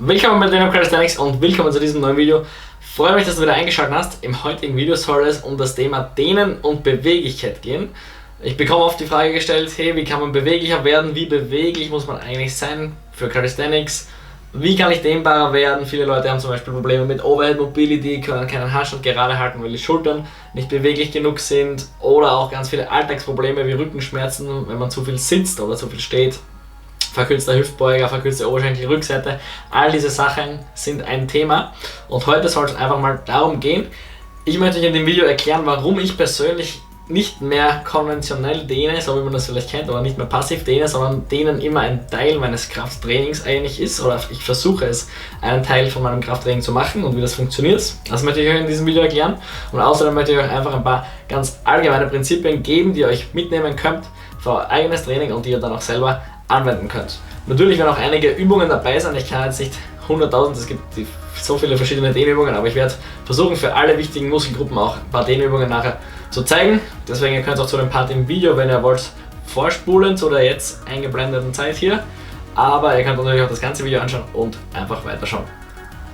Willkommen bei Dynamo Calisthenics und willkommen zu diesem neuen Video. Freue mich, dass du wieder eingeschaltet hast. Im heutigen Video soll es um das Thema Dehnen und Beweglichkeit gehen. Ich bekomme oft die Frage gestellt, hey, wie kann man beweglicher werden? Wie beweglich muss man eigentlich sein für Calisthenics? Wie kann ich dehnbarer werden? Viele Leute haben zum Beispiel Probleme mit Overhead Mobility, können keinen Handstand gerade halten, weil die Schultern nicht beweglich genug sind. Oder auch ganz viele Alltagsprobleme wie Rückenschmerzen, wenn man zu viel sitzt oder zu viel steht. Verkürzter Hüftbeuger, verkürzte Oberschenkelrückseite, all diese Sachen sind ein Thema und heute soll es einfach mal darum gehen. Ich möchte euch in dem Video erklären, warum ich persönlich nicht mehr konventionell dehne, so wie man das vielleicht kennt, oder nicht mehr passiv dehne, sondern Dehnen immer ein Teil meines Krafttrainings eigentlich ist, oder ich versuche es, einen Teil von meinem Krafttraining zu machen und wie das funktioniert. Das möchte ich euch in diesem Video erklären und außerdem möchte ich euch einfach ein paar ganz allgemeine Prinzipien geben, die ihr euch mitnehmen könnt für euer eigenes Training und die ihr dann auch selber anwenden könnt. Natürlich werden auch einige Übungen dabei sein. Ich kann jetzt nicht 100.000, es gibt so viele verschiedene Dehnübungen, aber ich werde versuchen für alle wichtigen Muskelgruppen auch ein paar Dehnübungen nachher zu zeigen. Deswegen ihr könnt auch zu dem Part im Video, wenn ihr wollt, vorspulen zu der jetzt eingeblendeten Zeit hier. Aber ihr könnt natürlich auch das ganze Video anschauen und einfach weiterschauen.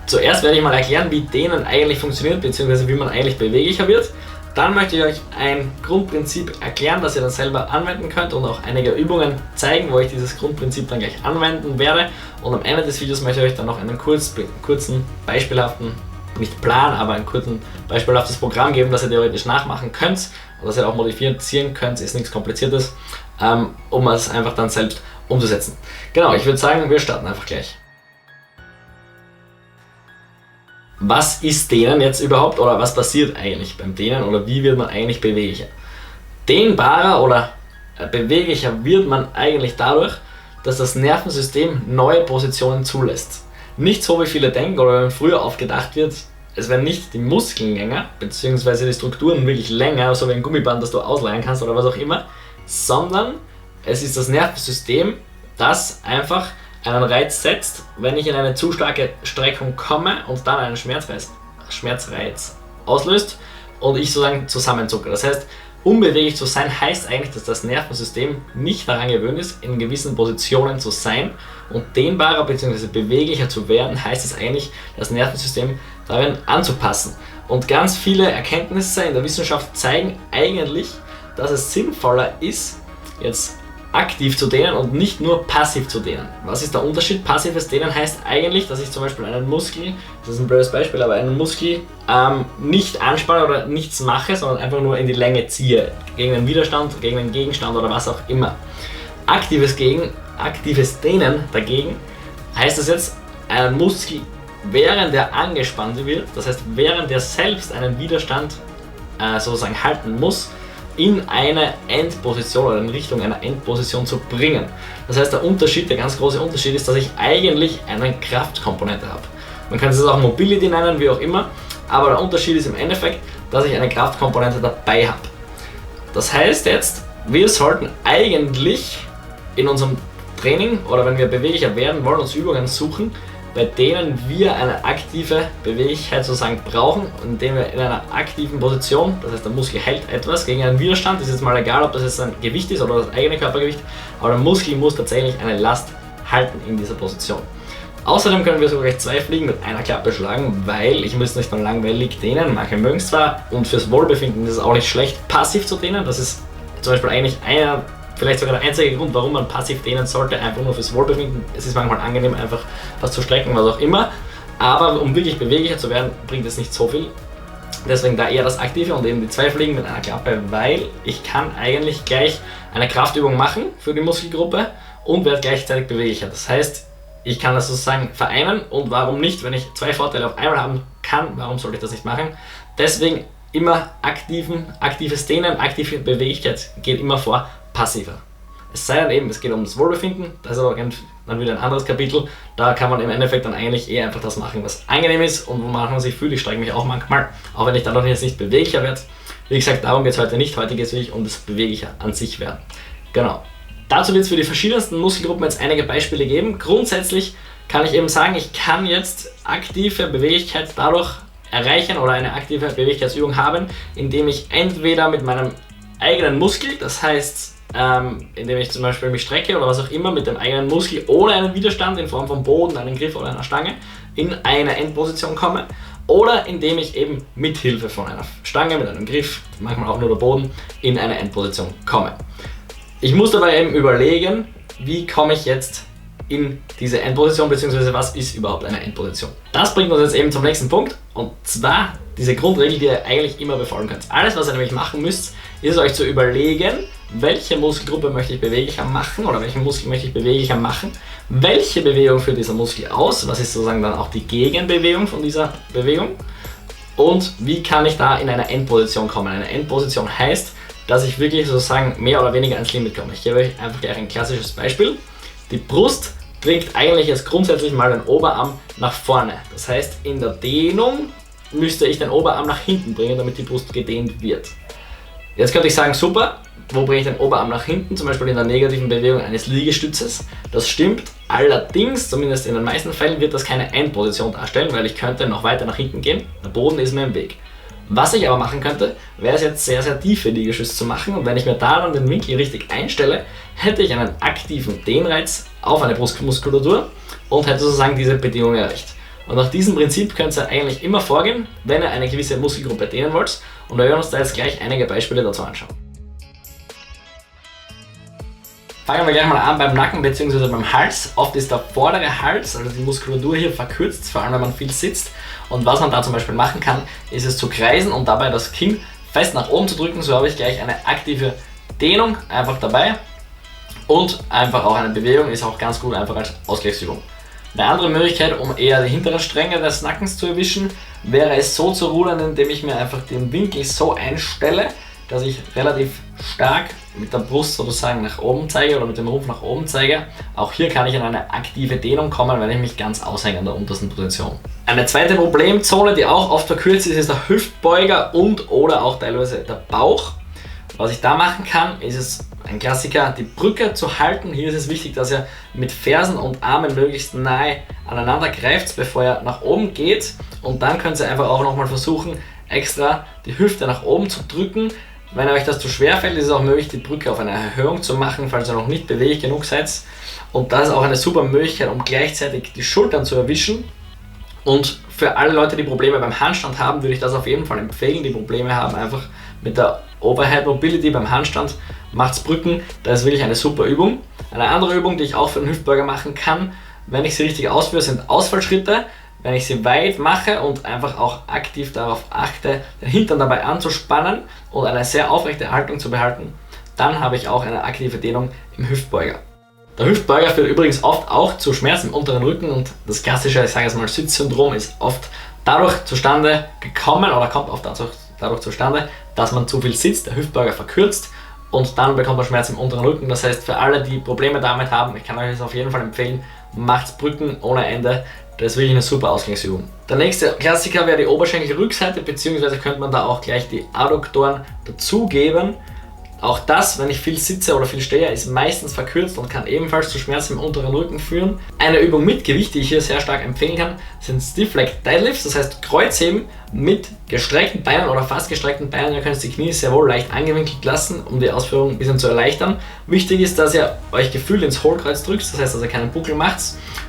Zuerst werde ich mal erklären, wie Dehnen eigentlich funktioniert, bzw. wie man eigentlich beweglicher wird. Dann möchte ich euch ein Grundprinzip erklären, das ihr dann selber anwenden könnt und auch einige Übungen zeigen, wo ich dieses Grundprinzip dann gleich anwenden werde. Und am Ende des Videos möchte ich euch dann noch einen kurzen beispielhaften, nicht Plan, aber ein kurzen beispielhaftes Programm geben, das ihr theoretisch nachmachen könnt und das ihr auch modifizieren könnt, ist nichts Kompliziertes, um es einfach dann selbst umzusetzen. Genau, ich würde sagen, wir starten einfach gleich. Was ist Dehnen jetzt überhaupt oder was passiert eigentlich beim Dehnen oder wie wird man eigentlich beweglicher? Dehnbarer oder beweglicher wird man eigentlich dadurch, dass das Nervensystem neue Positionen zulässt. Nicht so wie viele denken oder wenn früher oft gedacht wird, es werden nicht die Muskeln länger bzw. die Strukturen wirklich länger, so wie ein Gummiband, das du ausleihen kannst oder was auch immer, sondern es ist das Nervensystem, das einfach einen Reiz setzt, wenn ich in eine zu starke Streckung komme und dann einen Schmerzreiz auslöst und ich sozusagen zusammenzucke. Das heißt, unbeweglich zu sein heißt eigentlich, dass das Nervensystem nicht daran gewöhnt ist, in gewissen Positionen zu sein, und dehnbarer bzw. beweglicher zu werden, heißt es eigentlich, das Nervensystem darin anzupassen. Und ganz viele Erkenntnisse in der Wissenschaft zeigen eigentlich, dass es sinnvoller ist, jetzt aktiv zu dehnen und nicht nur passiv zu dehnen. Was ist der Unterschied? Passives Dehnen heißt eigentlich, dass ich zum Beispiel einen Muskel, das ist ein blödes Beispiel, aber einen Muskel nicht anspanne oder nichts mache, sondern einfach nur in die Länge ziehe. Gegen einen Widerstand, gegen einen Gegenstand oder was auch immer. Aktives Dehnen dagegen heißt es jetzt, einen Muskel, während er angespannt wird, das heißt während er selbst einen Widerstand sozusagen halten muss, in eine Endposition oder in Richtung einer Endposition zu bringen. Das heißt, der ganz große Unterschied ist, dass ich eigentlich eine Kraftkomponente habe. Man kann es auch Mobility nennen, wie auch immer, aber der Unterschied ist im Endeffekt, dass ich eine Kraftkomponente dabei habe. Das heißt jetzt, wir sollten eigentlich in unserem Training oder wenn wir beweglicher werden wollen, uns Übungen suchen, bei denen wir eine aktive Beweglichkeit sozusagen brauchen, indem wir in einer aktiven Position, das heißt der Muskel hält etwas gegen einen Widerstand, ist jetzt mal egal, ob das jetzt ein Gewicht ist oder das eigene Körpergewicht, aber der Muskel muss tatsächlich eine Last halten in dieser Position. Außerdem können wir sogar gleich zwei Fliegen mit einer Klappe schlagen, weil ich muss nicht nur langweilig dehnen, manche mögen es zwar und fürs Wohlbefinden ist es auch nicht schlecht, passiv zu dehnen, das ist zum Beispiel eigentlich vielleicht sogar der einzige Grund, warum man passiv dehnen sollte, einfach nur fürs Wohlbefinden. Es ist manchmal angenehm, einfach was zu strecken, was auch immer. Aber um wirklich beweglicher zu werden, bringt es nicht so viel. Deswegen da eher das Aktive und eben die zwei Fliegen mit einer Klappe, weil ich kann eigentlich gleich eine Kraftübung machen für die Muskelgruppe und werde gleichzeitig beweglicher. Das heißt, ich kann das sozusagen vereinen und warum nicht, wenn ich zwei Vorteile auf einmal haben kann, warum sollte ich das nicht machen? Deswegen immer aktives Dehnen, aktive Beweglichkeit geht immer vor passiver. Es sei denn eben, es geht um das Wohlbefinden, das ist aber dann wieder ein anderes Kapitel. Da kann man im Endeffekt dann eigentlich eher einfach das machen, was angenehm ist und wo man sich fühlt. Ich strecke mich auch manchmal, auch wenn ich dann noch jetzt nicht beweglicher werde. Wie gesagt, darum geht es heute nicht. Heute geht es wirklich um das beweglicher an sich werden. Genau. Dazu wird es für die verschiedensten Muskelgruppen jetzt einige Beispiele geben. Grundsätzlich kann ich eben sagen, ich kann jetzt aktive Beweglichkeit dadurch erreichen oder eine aktive Beweglichkeitsübung haben, indem ich entweder mit meinem eigenen Muskel, das heißt indem ich zum Beispiel mich strecke oder was auch immer mit dem eigenen Muskel ohne einen Widerstand in Form von Boden, einem Griff oder einer Stange in eine Endposition komme. Oder indem ich eben mit Hilfe von einer Stange, mit einem Griff, manchmal auch nur der Boden, in eine Endposition komme. Ich muss dabei eben überlegen, wie komme ich jetzt in diese Endposition, beziehungsweise was ist überhaupt eine Endposition. Das bringt uns jetzt eben zum nächsten Punkt, und zwar diese Grundregel, die ihr eigentlich immer befolgen könnt. Alles, was ihr nämlich machen müsst, ist euch zu überlegen, welche Muskelgruppe möchte ich beweglicher machen oder welchen Muskel möchte ich beweglicher machen, welche Bewegung führt dieser Muskel aus, was ist sozusagen dann auch die Gegenbewegung von dieser Bewegung und wie kann ich da in eine Endposition kommen. Eine Endposition heißt, dass ich wirklich sozusagen mehr oder weniger ans Limit komme. Ich gebe euch einfach gleich ein klassisches Beispiel. Die Brust bringt eigentlich jetzt grundsätzlich mal den Oberarm nach vorne. Das heißt, in der Dehnung müsste ich den Oberarm nach hinten bringen, damit die Brust gedehnt wird. Jetzt könnte ich sagen, super, wo bringe ich den Oberarm nach hinten? Zum Beispiel in der negativen Bewegung eines Liegestützes. Das stimmt, allerdings, zumindest in den meisten Fällen, wird das keine Endposition darstellen, weil ich könnte noch weiter nach hinten gehen. Der Boden ist mir im Weg. Was ich aber machen könnte, wäre es jetzt sehr, sehr tiefe Liegestütze zu machen, und wenn ich mir da dann den Winkel richtig einstelle, hätte ich einen aktiven Dehnreiz auf eine Brustmuskulatur und hätte sozusagen diese Bedingung erreicht. Und nach diesem Prinzip könnt ihr eigentlich immer vorgehen, wenn ihr eine gewisse Muskelgruppe dehnen wollt, und wir werden uns da jetzt gleich einige Beispiele dazu anschauen. Fangen wir gleich mal an beim Nacken bzw. beim Hals. Oft ist der vordere Hals, also die Muskulatur hier, verkürzt, vor allem wenn man viel sitzt. Und was man da zum Beispiel machen kann, ist es zu kreisen und dabei das Kinn fest nach oben zu drücken. So habe ich gleich eine aktive Dehnung einfach dabei. Und einfach auch eine Bewegung ist auch ganz gut einfach als Ausgleichsübung. Eine andere Möglichkeit, um eher die hinteren Stränge des Nackens zu erwischen, wäre es so zu rudern, indem ich mir einfach den Winkel so einstelle, dass ich relativ stark mit der Brust sozusagen nach oben zeige oder mit dem Rumpf nach oben zeige. Auch hier kann ich in eine aktive Dehnung kommen, wenn ich mich ganz aushänge an der untersten Position. Eine zweite Problemzone, die auch oft verkürzt ist, ist der Hüftbeuger und oder auch teilweise der Bauch. Was ich da machen kann, ist es ein Klassiker, die Brücke zu halten. Hier ist es wichtig, dass ihr mit Fersen und Armen möglichst nahe aneinander greift, bevor ihr nach oben geht. Und dann könnt ihr einfach auch nochmal versuchen, extra die Hüfte nach oben zu drücken. Wenn euch das zu schwer fällt, ist es auch möglich, die Brücke auf eine Erhöhung zu machen, falls ihr noch nicht beweglich genug seid. Und das ist auch eine super Möglichkeit, um gleichzeitig die Schultern zu erwischen. Und für alle Leute, die Probleme beim Handstand haben, würde ich das auf jeden Fall empfehlen. Die Probleme haben einfach mit der Overhead Mobility beim Handstand, macht's Brücken, das ist wirklich eine super Übung. Eine andere Übung, die ich auch für den Hüftbeuger machen kann, wenn ich sie richtig ausführe, sind Ausfallschritte. Wenn ich sie weit mache und einfach auch aktiv darauf achte, den Hintern dabei anzuspannen und eine sehr aufrechte Haltung zu behalten, dann habe ich auch eine aktive Dehnung im Hüftbeuger. Der Hüftbeuger führt übrigens oft auch zu Schmerzen im unteren Rücken, und das klassische, ich sage es mal, Sitzsyndrom ist oft dadurch zustande gekommen oder kommt oft dadurch zustande, dass man zu viel sitzt, der Hüftbeuger verkürzt und dann bekommt man Schmerzen im unteren Rücken. Das heißt, für alle, die Probleme damit haben, ich kann euch das auf jeden Fall empfehlen, macht Brücken ohne Ende. Das ist wirklich eine super Ausgangsübung. Der nächste Klassiker wäre die Oberschenkelrückseite, beziehungsweise könnte man da auch gleich die Adduktoren dazugeben. Auch das, wenn ich viel sitze oder viel stehe, ist meistens verkürzt und kann ebenfalls zu Schmerzen im unteren Rücken führen. Eine Übung mit Gewicht, die ich hier sehr stark empfehlen kann, sind Stiff Leg Deadlifts, das heißt Kreuzheben mit gestreckten Beinen oder fast gestreckten Beinen. Ihr könnt die Knie sehr wohl leicht angewinkelt lassen, um die Ausführung ein bisschen zu erleichtern. Wichtig ist, dass ihr euch gefühlt ins Hohlkreuz drückt, das heißt, dass ihr keinen Buckel macht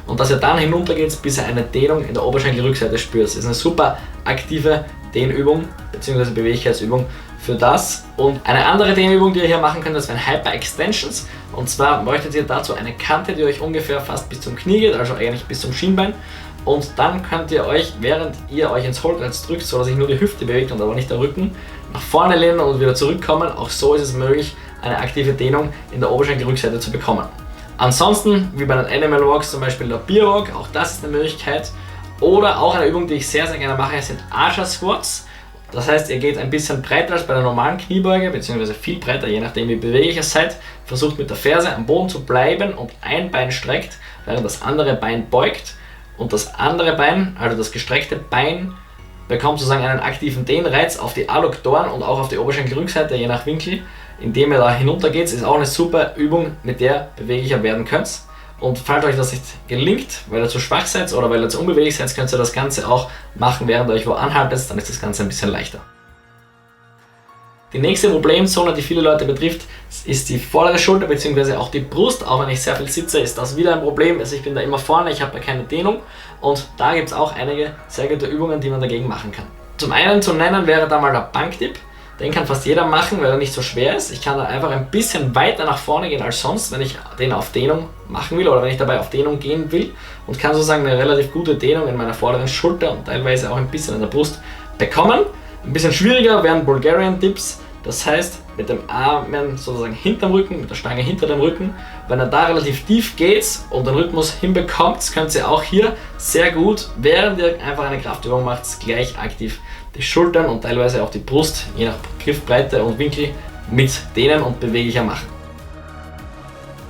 und dass ihr dann hinunter geht, bis ihr eine Dehnung in der Oberschenkelrückseite spürt. Das ist eine super aktive Dehnübung bzw. Beweglichkeitsübung für das. Und eine andere Dehnübung, die ihr hier machen könnt, das wären Hyper-Extensions. Und zwar bräuchtet ihr dazu eine Kante, die euch ungefähr fast bis zum Knie geht, also eigentlich bis zum Schienbein. Und dann könnt ihr euch, während ihr euch ins Hohlkreuz drückt, so dass sich nur die Hüfte bewegt und aber nicht der Rücken, nach vorne lehnen und wieder zurückkommen. Auch so ist es möglich, eine aktive Dehnung in der Oberschenkelrückseite zu bekommen. Ansonsten, wie bei den Animal Walks, zum Beispiel der Bear Walk, auch das ist eine Möglichkeit. Oder auch eine Übung, die ich sehr, sehr gerne mache, sind Archer Squats. Das heißt, ihr geht ein bisschen breiter als bei der normalen Kniebeuge, beziehungsweise viel breiter, je nachdem wie beweglich ihr seid. Versucht mit der Ferse am Boden zu bleiben und ein Bein streckt, während das andere Bein beugt. Und das andere Bein, also das gestreckte Bein, bekommt sozusagen einen aktiven Dehnreiz auf die Adduktoren und auch auf die Oberschenkelrückseite, je nach Winkel. Indem ihr da hinunter geht, ist auch eine super Übung, mit der ihr beweglicher werden könnt. Und falls euch das nicht gelingt, weil ihr zu schwach seid oder weil ihr zu unbeweglich seid, könnt ihr das Ganze auch machen, während ihr euch wo anhaltet, dann ist das Ganze ein bisschen leichter. Die nächste Problemzone, die viele Leute betrifft, ist die vordere Schulter bzw. auch die Brust. Auch wenn ich sehr viel sitze, ist das wieder ein Problem. Also ich bin da immer vorne, ich habe da keine Dehnung und da gibt es auch einige sehr gute Übungen, die man dagegen machen kann. Zum einen zu nennen wäre da mal der Bankdip. Den kann fast jeder machen, weil er nicht so schwer ist. Ich kann da einfach ein bisschen weiter nach vorne gehen als sonst, wenn ich den auf Dehnung machen will oder wenn ich dabei auf Dehnung gehen will und kann sozusagen eine relativ gute Dehnung in meiner vorderen Schulter und teilweise auch ein bisschen in der Brust bekommen. Ein bisschen schwieriger wären Bulgarian Dips, das heißt mit dem Arm sozusagen hinterm Rücken, mit der Stange hinter dem Rücken. Wenn er da relativ tief geht und den Rhythmus hinbekommt, könnt ihr auch hier sehr gut, während ihr einfach eine Kraftübung macht, gleich aktiv die Schultern und teilweise auch die Brust, je nach Griffbreite und Winkel, mit dehnen und beweglicher machen.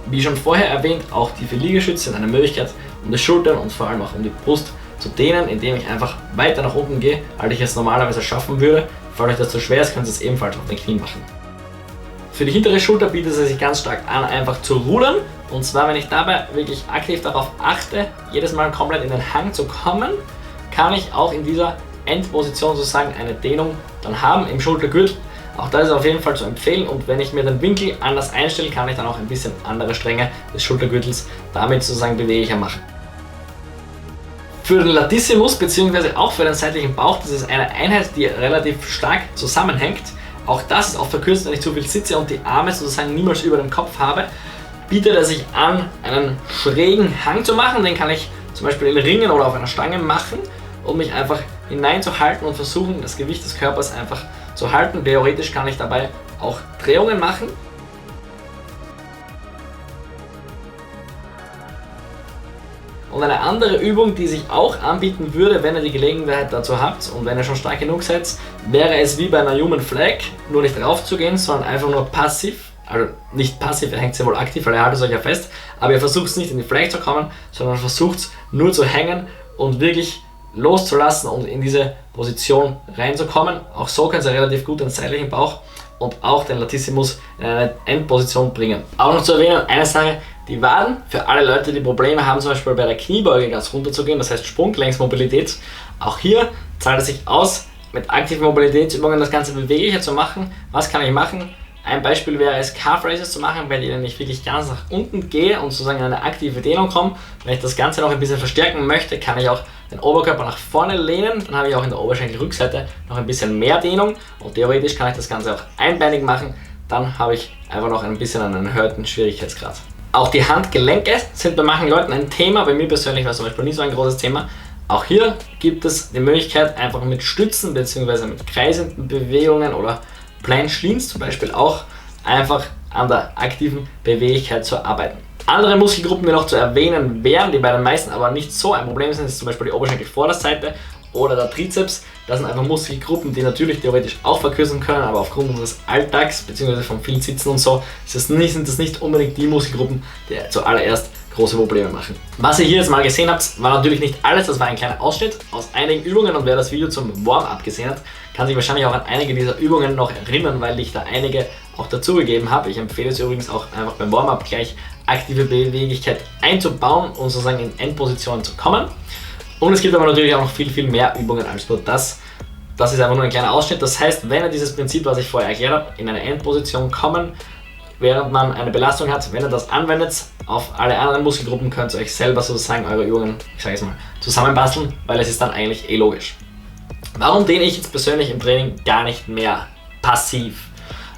Wie schon vorher erwähnt, auch tiefe Liegestütze sind eine Möglichkeit, um die Schultern und vor allem auch um die Brust zu dehnen, indem ich einfach weiter nach unten gehe, als ich es normalerweise schaffen würde. Falls euch das zu schwer ist, könnt ihr es ebenfalls auf den Knien machen. Für die hintere Schulter bietet es sich ganz stark an, einfach zu rudern. Und zwar, wenn ich dabei wirklich aktiv darauf achte, jedes Mal komplett in den Hang zu kommen, kann ich auch in dieser Endposition sozusagen eine Dehnung dann haben im Schultergürtel. Auch das ist auf jeden Fall zu empfehlen und wenn ich mir den Winkel anders einstelle, kann ich dann auch ein bisschen andere Stränge des Schultergürtels damit sozusagen beweglicher machen. Für den Latissimus bzw. auch für den seitlichen Bauch, das ist eine Einheit, die relativ stark zusammenhängt. Auch das ist auch verkürzt, wenn ich zu viel sitze und die Arme sozusagen niemals über dem Kopf habe, bietet er sich an, einen schrägen Hang zu machen. Den kann ich zum Beispiel in Ringen oder auf einer Stange machen, um mich einfach hineinzuhalten und versuchen, das Gewicht des Körpers einfach zu halten. Theoretisch kann ich dabei auch Drehungen machen. Und eine andere Übung, die sich auch anbieten würde, wenn ihr die Gelegenheit dazu habt und wenn ihr schon stark genug seid, wäre es wie bei einer Human Flag, nur nicht drauf zu gehen, sondern einfach nur passiv. Also nicht passiv, ihr hängt ja wohl aktiv, weil ihr haltet euch ja fest, aber ihr versucht es nicht in die Flag zu kommen, sondern versucht es nur zu hängen und wirklich loszulassen und in diese Position reinzukommen. Auch so könnt ihr relativ gut den seitlichen Bauch und auch den Latissimus in eine Endposition bringen. Auch noch zu erwähnen, eine Sache, die Waden, für alle Leute, die Probleme haben, zum Beispiel bei der Kniebeuge ganz runter zu gehen, das heißt Sprunggelenksmobilität. Auch hier zahlt es sich aus, mit aktiven Mobilitätsübungen das Ganze beweglicher zu machen. Was kann ich machen? Ein Beispiel wäre es, Calf Raises zu machen, bei denen ich wirklich ganz nach unten gehe und sozusagen in eine aktive Dehnung komme. Wenn ich das Ganze noch ein bisschen verstärken möchte, kann ich auch den Oberkörper nach vorne lehnen. Dann habe ich auch in der Oberschenkelrückseite noch ein bisschen mehr Dehnung und theoretisch kann ich das Ganze auch einbeinig machen. Dann habe ich einfach noch ein bisschen einen erhöhten Schwierigkeitsgrad. Auch die Handgelenke sind bei manchen Leuten ein Thema. Bei mir persönlich war es zum Beispiel nicht so ein großes Thema. Auch hier gibt es die Möglichkeit, einfach mit Stützen bzw. mit kreisenden Bewegungen oder Planche Leans zum Beispiel auch einfach an der aktiven Beweglichkeit zu arbeiten. Andere Muskelgruppen, die noch zu erwähnen wären, die bei den meisten aber nicht so ein Problem sind, ist zum Beispiel die Oberschenkelvorderseite oder der Trizeps. Das sind einfach Muskelgruppen, die natürlich theoretisch auch verkürzen können, aber aufgrund unseres Alltags bzw. von viel Sitzen und so sind das nicht unbedingt die Muskelgruppen, die zuallererst große Probleme machen. Was ihr hier jetzt mal gesehen habt, war natürlich nicht alles, das war ein kleiner Ausschnitt aus einigen Übungen und wer das Video zum Warm-up gesehen hat, kann sich wahrscheinlich auch an einige dieser Übungen noch erinnern, weil ich da einige auch dazugegeben habe. Ich empfehle es übrigens auch einfach beim Warm-up gleich aktive Beweglichkeit einzubauen und sozusagen in Endpositionen zu kommen. Und es gibt aber natürlich auch noch viel mehr Übungen als nur das. Das ist einfach nur ein kleiner Ausschnitt. Das heißt, wenn ihr dieses Prinzip, was ich vorher erklärt habe, in eine Endposition kommen, während man eine Belastung hat, wenn ihr das anwendet, auf alle anderen Muskelgruppen könnt ihr euch selber sozusagen eure Übungen, ich sage es mal, zusammenbasteln, weil es ist dann eigentlich logisch. Warum dehne ich jetzt persönlich im Training gar nicht mehr passiv?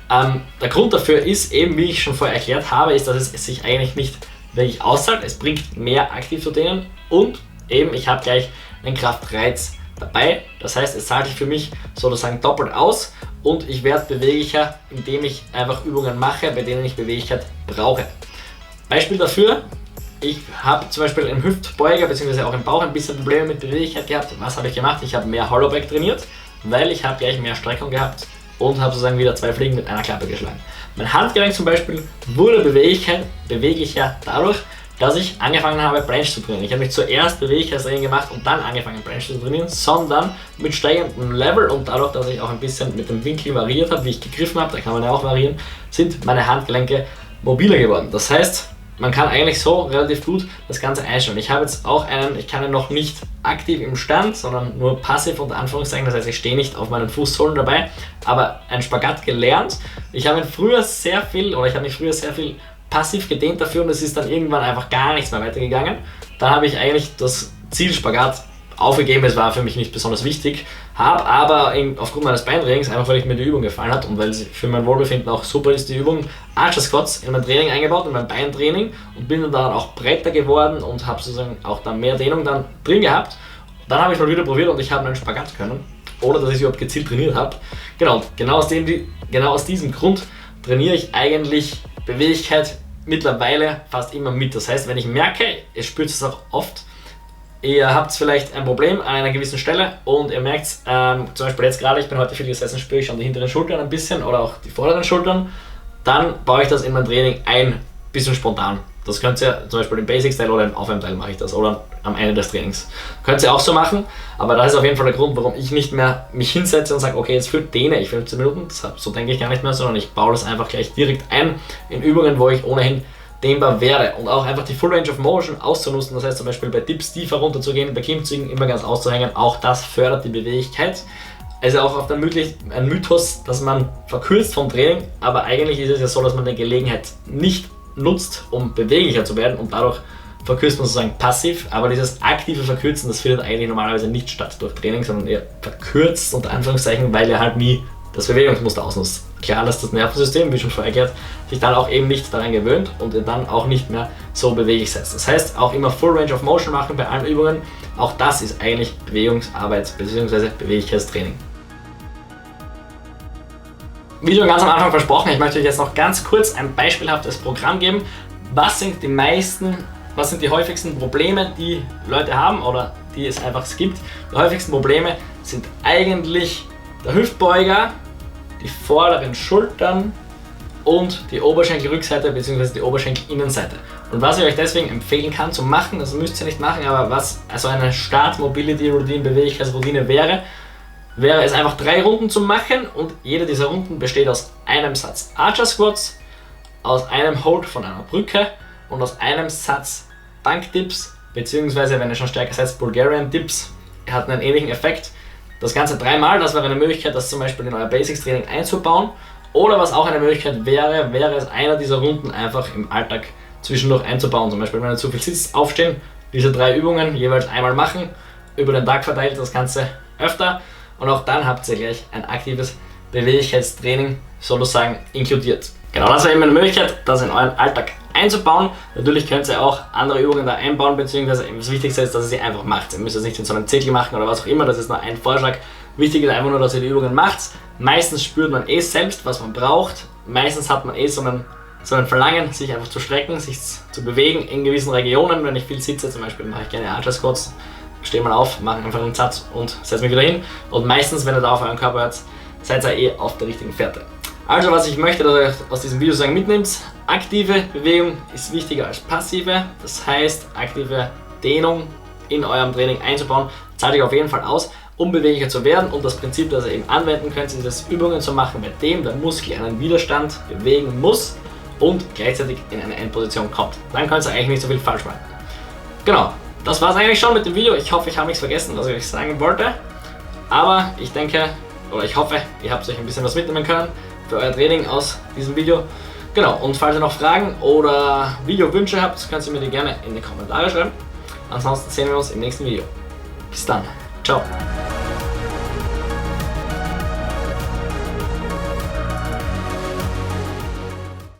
Der Grund dafür ist eben, wie ich schon vorher erklärt habe, ist, dass es sich eigentlich nicht wirklich auszahlt. Es bringt mehr aktiv zu dehnen und eben, ich habe gleich einen Kraftreiz dabei. Das heißt, es zahlt sich für mich sozusagen doppelt aus und ich werde beweglicher, indem ich einfach Übungen mache, bei denen ich Beweglichkeit brauche. Beispiel dafür, ich habe zum Beispiel im Hüftbeuger bzw. auch im Bauch ein bisschen Probleme mit Beweglichkeit gehabt. Was habe ich gemacht? Ich habe mehr Hollowback trainiert, weil ich habe gleich mehr Streckung gehabt und habe sozusagen wieder 2 Fliegen mit einer Klappe geschlagen. Mein Handgelenk zum Beispiel wurde beweglicher dadurch, dass ich angefangen habe, Planche zu trainieren. Ich habe nicht zuerst Beweglichkeitstraining gemacht und dann angefangen, Planche zu trainieren, sondern mit steigendem Level und dadurch, dass ich auch ein bisschen mit dem Winkel variiert habe, wie ich gegriffen habe, da kann man ja auch variieren, sind meine Handgelenke mobiler geworden. Das heißt, man kann eigentlich so relativ gut das Ganze einstellen. Ich habe jetzt auch ich kann ihn noch nicht aktiv im Stand, sondern nur passiv unter Anführungszeichen, das heißt, ich stehe nicht auf meinen Fußsohlen dabei, aber einen Spagat gelernt. Ich habe mich früher sehr viel passiv gedehnt dafür und es ist dann irgendwann einfach gar nichts mehr weitergegangen. Dann habe ich eigentlich das Ziel Spagat aufgegeben, es war für mich nicht besonders wichtig, habe aber aufgrund meines Beintrainings, einfach weil mir die Übung gefallen hat und weil sie für mein Wohlbefinden auch super ist, die Übung Archer Squats in mein Training eingebaut, in mein Beintraining und bin dann auch breiter geworden und habe sozusagen auch dann mehr Dehnung dann drin gehabt. Dann habe ich mal wieder probiert und ich habe einen Spagat können, ohne dass ich überhaupt gezielt trainiert habe. Genau aus diesem Grund trainiere ich eigentlich Beweglichkeit mittlerweile fast immer mit. Das heißt, wenn ich merke, ihr spürt es auch oft, ihr habt vielleicht ein Problem an einer gewissen Stelle und ihr merkt, zum Beispiel jetzt gerade, ich bin heute viel gesessen, spüre ich schon die hinteren Schultern ein bisschen oder auch die vorderen Schultern, dann baue ich das in mein Training ein, bisschen spontan. Das könnt ihr zum Beispiel im Basic-Teil oder im Aufwärmteil mache ich das oder am Ende des Trainings. Könnt ihr auch so machen, aber das ist auf jeden Fall der Grund, warum ich nicht mehr mich hinsetze und sage, okay, jetzt dehne ich 15 Minuten, so denke ich gar nicht mehr, sondern ich baue das einfach gleich direkt ein in Übungen, wo ich ohnehin dehnbar wäre und auch einfach die Full Range of Motion auszunutzen, das heißt zum Beispiel bei Dips tiefer runterzugehen, bei Klimmzügen immer ganz auszuhängen, auch das fördert die Beweglichkeit. Also auch oft ein Mythos, dass man verkürzt vom Training, aber eigentlich ist es ja so, dass man die Gelegenheit nicht nutzt, um beweglicher zu werden und dadurch verkürzt man sozusagen passiv, aber dieses aktive Verkürzen, das findet eigentlich normalerweise nicht statt durch Training, sondern eher verkürzt unter Anführungszeichen, weil ihr halt nie das Bewegungsmuster ausnutzt. Klar, dass das Nervensystem, wie schon vorher erklärt, sich dann auch eben nicht daran gewöhnt und ihr dann auch nicht mehr so beweglich seid. Das heißt, auch immer Full Range of Motion machen bei allen Übungen, auch das ist eigentlich Bewegungsarbeit bzw. Beweglichkeitstraining. Wie schon ganz am Anfang versprochen, ich möchte euch jetzt noch ganz kurz ein beispielhaftes Programm geben. Was sind die häufigsten Probleme, die Leute haben oder die es einfach gibt? Die häufigsten Probleme sind eigentlich der Hüftbeuger, die vorderen Schultern und die Oberschenkelrückseite bzw. die Oberschenkelinnenseite. Und was ich euch deswegen empfehlen kann zu machen, das müsst ihr nicht machen, aber was also eine Start-Mobility-Routine, Beweglichkeitsroutine wäre es einfach 3 Runden zu machen und jede dieser Runden besteht aus einem Satz Archer Squats, aus einem Hold von einer Brücke und aus einem Satz Bankdips, beziehungsweise wenn ihr schon stärker seid, Bulgarian Dips, hat einen ähnlichen Effekt. Das Ganze 3-mal, das wäre eine Möglichkeit, das zum Beispiel in euer Basics Training einzubauen. Oder was auch eine Möglichkeit wäre es einer dieser Runden einfach im Alltag zwischendurch einzubauen. Zum Beispiel, wenn ihr zu viel sitzt, aufstehen, diese 3 Übungen jeweils einmal machen, über den Tag verteilt das Ganze öfter. Und auch dann habt ihr gleich ein aktives Beweglichkeitstraining sozusagen inkludiert. Genau, das wäre eben eine Möglichkeit, das in euren Alltag einzubauen. Natürlich könnt ihr auch andere Übungen da einbauen, beziehungsweise das Wichtigste ist, dass ihr sie einfach macht. Ihr müsst es nicht in so einem Zirkel machen oder was auch immer, das ist nur ein Vorschlag. Wichtig ist einfach nur, dass ihr die Übungen macht. Meistens spürt man selbst, was man braucht. Meistens hat man so ein Verlangen, sich einfach zu strecken, sich zu bewegen in gewissen Regionen. Wenn ich viel sitze, zum Beispiel mache ich gerne Archer Squats, stehe mal auf, mache einfach einen Satz und setze mich wieder hin. Und meistens, wenn ihr da auf euren Körper hört, seid ihr auf der richtigen Fährte. Also was ich möchte, dass ihr aus diesem Video mitnehmt, aktive Bewegung ist wichtiger als passive. Das heißt, aktive Dehnung in eurem Training einzubauen, zahlt euch auf jeden Fall aus, um beweglicher zu werden. Und das Prinzip, das ihr eben anwenden könnt, ist es, Übungen zu machen, bei dem der Muskel einen Widerstand bewegen muss und gleichzeitig in eine Endposition kommt. Dann könnt ihr eigentlich nicht so viel falsch machen. Genau, das war es eigentlich schon mit dem Video. Ich hoffe, ich habe nichts vergessen, was ich euch sagen wollte. Aber ich hoffe, ihr habt euch ein bisschen was mitnehmen können für euer Training aus diesem Video. Genau, und falls ihr noch Fragen oder Videowünsche habt, könnt ihr mir die gerne in die Kommentare schreiben. Ansonsten sehen wir uns im nächsten Video. Bis dann. Ciao.